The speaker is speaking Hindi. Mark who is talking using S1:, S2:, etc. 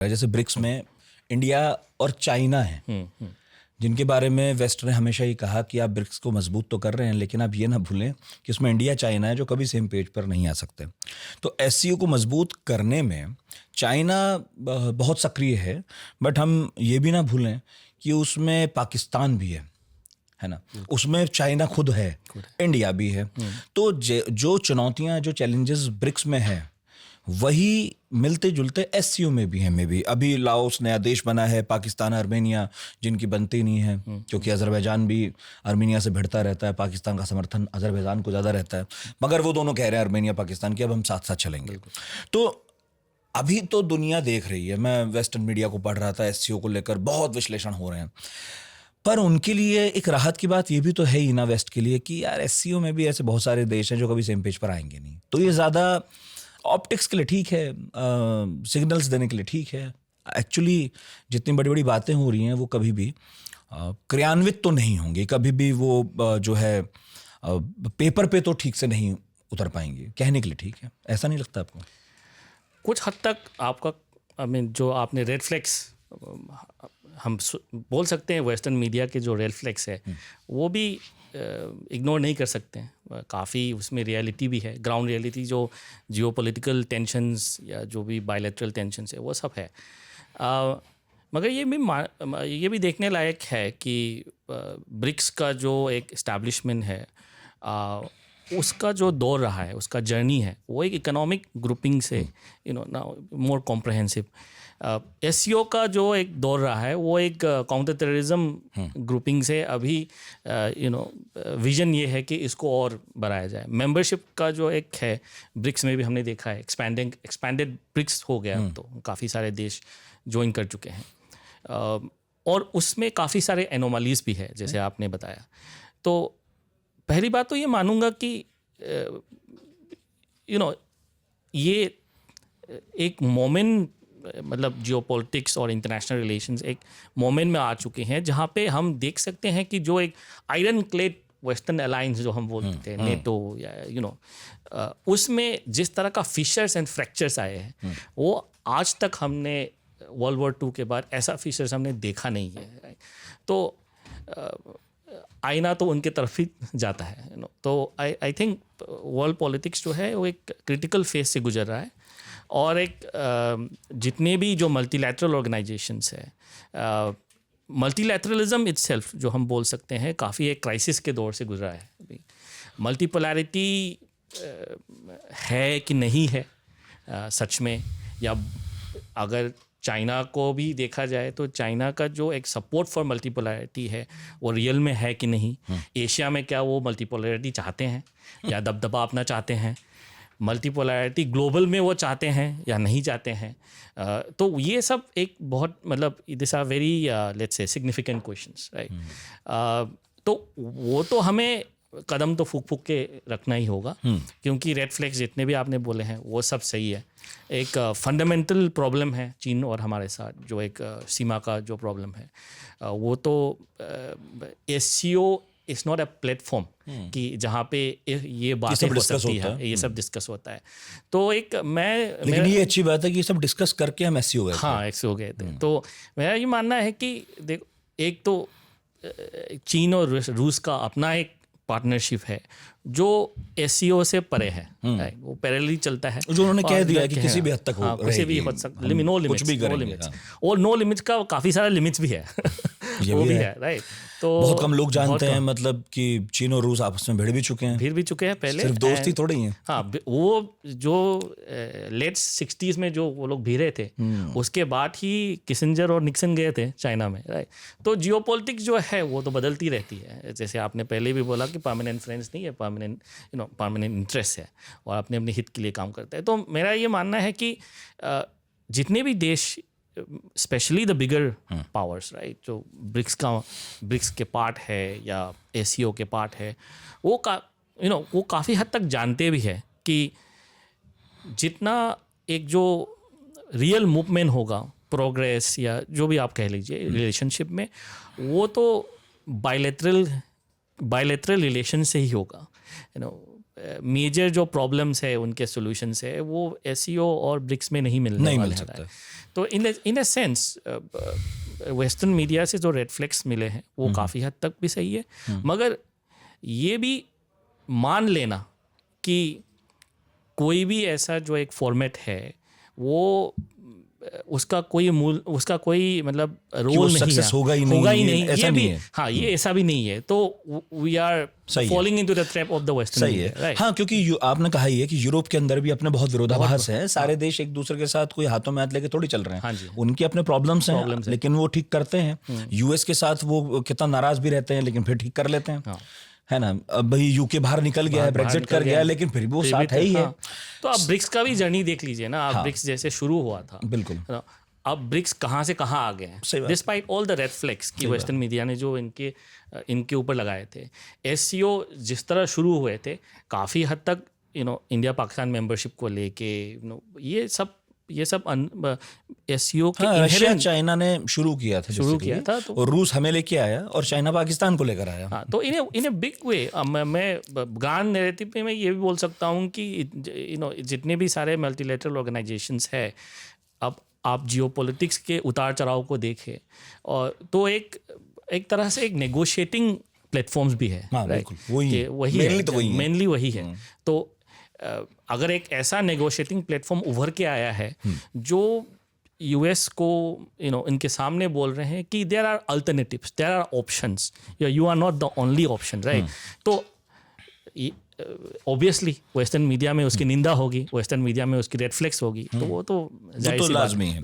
S1: जैसे ब्रिक्स में इंडिया और चाइना है, जिनके बारे में वेस्ट ने हमेशा ही कहा कि आप ब्रिक्स को मजबूत तो कर रहे हैं, लेकिन आप ये ना भूलें कि उसमें इंडिया चाइना है जो कभी सेम पेज पर नहीं आ सकते। तो एससीओ को मजबूत करने में चाइना बहुत सक्रिय है, बट हम ये भी ना भूलें कि उसमें पाकिस्तान भी है ना, उसमें चाइना खुद है, इंडिया भी है। तो जो चुनौतियां, जो चैलेंजेस ब्रिक्स में है, वही मिलते जुलते एससीओ में भी है। में भी अभी लाओस नया देश बना है, पाकिस्तान, आर्मेनिया, जिनकी बनती नहीं है, क्योंकि अजरबैजान भी आर्मेनिया से भिड़ता रहता है, पाकिस्तान का समर्थन अजरबैजान को ज़्यादा रहता है, मगर वो दोनों कह रहे हैं आर्मेनिया पाकिस्तान की अब हम साथ साथ चलेंगे। तो अभी तो दुनिया देख रही है, मैं वेस्टर्न मीडिया को पढ़ रहा था, एससीओ को लेकर बहुत विश्लेषण हो रहे हैं, पर उनके लिए एक राहत की बात ये भी तो है ही ना वेस्ट के लिए कि यार एससीओ में भी ऐसे बहुत सारे देश हैं जो कभी सेम पेज पर आएंगे नहीं। तो ये ज़्यादा ऑप्टिक्स के लिए ठीक है, सिग्नल्स देने के लिए ठीक है। एक्चुअली जितनी बड़ी बड़ी बातें हो रही हैं वो कभी भी क्रियान्वित तो नहीं होंगी, कभी भी वो जो है पेपर पे तो ठीक से नहीं उतर पाएंगे। कहने के लिए ठीक है, ऐसा नहीं लगता आपको?
S2: कुछ हद तक आपका जो आपने रेड फ्लैग्स हम बोल सकते हैं, वेस्टर्न मीडिया के जो रेड फ्लैग्स है वो भी इग्नोर नहीं कर सकते हैं। काफ़ी उसमें रियलिटी भी है, ग्राउंड रियलिटी, जो जियोपॉलिटिकल टेंशन्स या जो भी बायलैटरल टेंशन्स है वो सब है। मगर ये भी देखने लायक है कि ब्रिक्स का जो एक इस्टेब्लिशमेंट है, उसका जो दौर रहा है, उसका जर्नी है, वो एक इकोनॉमिक ग्रुपिंग से मोर कॉम्प्रहेंसिव। एससीओ का जो एक दौर रहा है वो एक काउंटर टेररिज्म ग्रुपिंग से अभी विजन ये है कि इसको और बढ़ाया जाए। मेंबरशिप का जो एक है ब्रिक्स में भी हमने देखा है, एक्सपैंडेड ब्रिक्स हो गया, तो काफ़ी सारे देश ज्वाइन कर चुके हैं, और उसमें काफ़ी सारे एनोमलीज भी है जैसे आपने बताया। तो पहली बात तो ये मानूंगा कि ये एक मोमेंट, मतलब जियोपॉलिटिक्स और इंटरनेशनल रिलेशंस एक मोमेंट में आ चुके हैं जहाँ पे हम देख सकते हैं कि जो एक आयरन क्लेड वेस्टर्न अलायंस जो हम बोलते हैं, नेटो या उसमें जिस तरह का फिशर्स एंड फ्रैक्चर्स आए हैं, वो आज तक हमने वर्ल्ड वॉर 2 के बाद ऐसा फिशर्स हमने देखा नहीं है। तो आईना तो उनके तरफ ही जाता है। तो आई थिंक वर्ल्ड पॉलिटिक्स जो है वो एक क्रिटिकल फेज से गुजर रहा है, और एक जितने भी जो मल्टीलैटरल ऑर्गेनाइजेशंस है, मल्टीलैटरलिज्म इटसेल्फ जो हम बोल सकते हैं काफ़ी एक क्राइसिस के दौर से गुजरा है। अभी मल्टीपोलैरिटी है कि नहीं है सच में, या अगर चाइना को भी देखा जाए तो चाइना का जो एक सपोर्ट फॉर मल्टीपोलैरिटी है वो रियल में है कि नहीं। एशिया में क्या वो मल्टीपोलैरिटी चाहते हैं या दबदबा अपना चाहते हैं? मल्टीपोलैरिटी ग्लोबल में वो चाहते हैं या नहीं चाहते हैं? तो ये सब एक बहुत, मतलब this are very let's say significant questions, right. तो वो तो हमें कदम तो फूक फूक के रखना ही होगा, क्योंकि रेड फ्लैग्स जितने भी आपने बोले हैं वो सब सही है। एक फंडामेंटल प्रॉब्लम है चीन और हमारे साथ, जो एक सीमा का जो प्रॉब्लम है, वो तो SCO it's not a platform कि जहाँ पे ये बातें हो सकती है, ये सब डिस्कस होता है। तो एक
S1: लेकिन ये अच्छी बात है कि ये सब डिस्कस करके हम एससीओ गए थे।
S2: हाँ, एससीओ गए थे। तो मेरा ये मानना है कि देखो, एक तो चीन और रूस का अपना एक पार्टनरशिप है जो एससीओ से परे है, वो पैरेलली चलता है,
S1: जो उन्होंने कह दिया कि किसी भी हद तक हो,
S2: किसी भी हद तक, नो लिमिट्स, और नो लिमिट्स का काफ़ी सारा लिमिट्स भी है वो भी है, राइट। तो
S1: बहुत कम लोग जानते हैं, मतलब कि चीन और रूस आपस में भिड़ भी चुके हैं पहले, सिर्फ दोस्ती थोड़ी है।
S2: हाँ, वो जो लेट 60s में जो वो लोग भिड़े थे, उसके बाद ही किसिंजर और निक्सन गए थे चाइना में, राइट। तो जियोपॉलिटिक्स जो है वो तो बदलती रहती है, जैसे आपने पहले भी बोला कि परमानेंट फ्रेंड्स नहीं है, परमानेंट इंटरेस्ट है, और अपने अपने हित के लिए काम करते हैं। तो मेरा ये मानना है कि जितने भी देश, specially the bigger powers, right, जो ब्रिक्स के पार्ट है या एससीओ के पार्ट है, वो काफ़ी हद तक जानते भी है कि जितना एक जो रियल मूवमेंट होगा, प्रोग्रेस या जो भी आप कह लीजिए रिलेशनशिप में, वो तो बायलैटरल रिलेशन से ही होगा। मेजर जो प्रॉब्लम्स है उनके सॉल्यूशंस है वो एसईओ और ब्रिक्स में नहीं मिलने
S1: नहीं
S2: वाले
S1: मिल
S2: हैं।
S1: सकता।
S2: तो इन अ सेंस वेस्टर्न मीडिया से जो रेड फ्लैग्स मिले हैं वो काफ़ी हद तक भी सही है, मगर ये भी मान लेना कि कोई भी ऐसा जो एक फॉर्मेट है वो उसका कोई मतलब रोल नहीं
S1: सक्सेस
S2: है,
S1: होगा ही नहीं, ऐसा
S2: ये
S1: नहीं
S2: भी
S1: है।
S2: हाँ, ये ऐसा भी नहीं है। तो वी आर
S1: सही है।
S2: Falling into the trap of the western
S1: सही
S2: मीडिया,
S1: है। हाँ, क्योंकि आपने कहा ही है कि यूरोप के अंदर भी अपने बहुत विरोधाभास है। सारे देश एक दूसरे के साथ कोई हाथों में हाथ लेके थोड़ी चल रहे हैं।
S2: हाँ जी।
S1: उनके अपने प्रॉब्लम्स हैं, लेकिन वो ठीक करते हैं। यूएस के साथ वो कितना नाराज भी रहते हैं, लेकिन फिर ठीक कर लेते हैं, है ना। अब भाई यूके बाहर निकल गया है, ब्रेग्जिट कर गया है, लेकिन फिर भी वो साथ है ही है।
S2: तो आप ब्रिक्स का भी जर्नी देख लीजिए ना, आप ब्रिक्स जैसे शुरू हुआ था,
S1: बिल्कुल।
S2: अब ब्रिक्स कहाँ से कहाँ आ गए हैं, despite all the red flags कि वेस्टर्न मीडिया ने जो इनके ऊपर लगाए थे। एससीओ जिस तरह शुरू हुए थे काफ़ी हद तक इंडिया पाकिस्तान मेंबरशिप को लेके ये सब एससीओ के
S1: रशिया चाइना ने शुरू किया था
S2: तो,
S1: और रूस हमें लेके आया और चाइना पाकिस्तान को लेकर आया।
S2: हाँ, तो इन ए बिग वे मैं ग्रांड नैरेटिव में मैं ये भी बोल सकता हूँ कि जितने भी सारे मल्टीलेटरल ऑर्गेनाइजेशंस है, अब आप जियोपॉलिटिक्स के उतार चढ़ाव को देखें, और तो एक तरह से एक नेगोशिएटिंग प्लेटफॉर्म्स भी है।
S1: हाँ,
S2: राइट,
S1: वही
S2: मेनली वही है। तो अगर एक ऐसा नेगोशिएटिंग प्लेटफॉर्म उभर के आया है जो यूएस को इनके सामने बोल रहे हैं कि there are alternatives, there are options, you are not the only option, right. तो ऑब्वियसली वेस्टर्न मीडिया में उसकी निंदा होगी, वेस्टर्न मीडिया में उसकी रेड फ्लैग्स होगी, तो वो तो
S1: लाजमी है।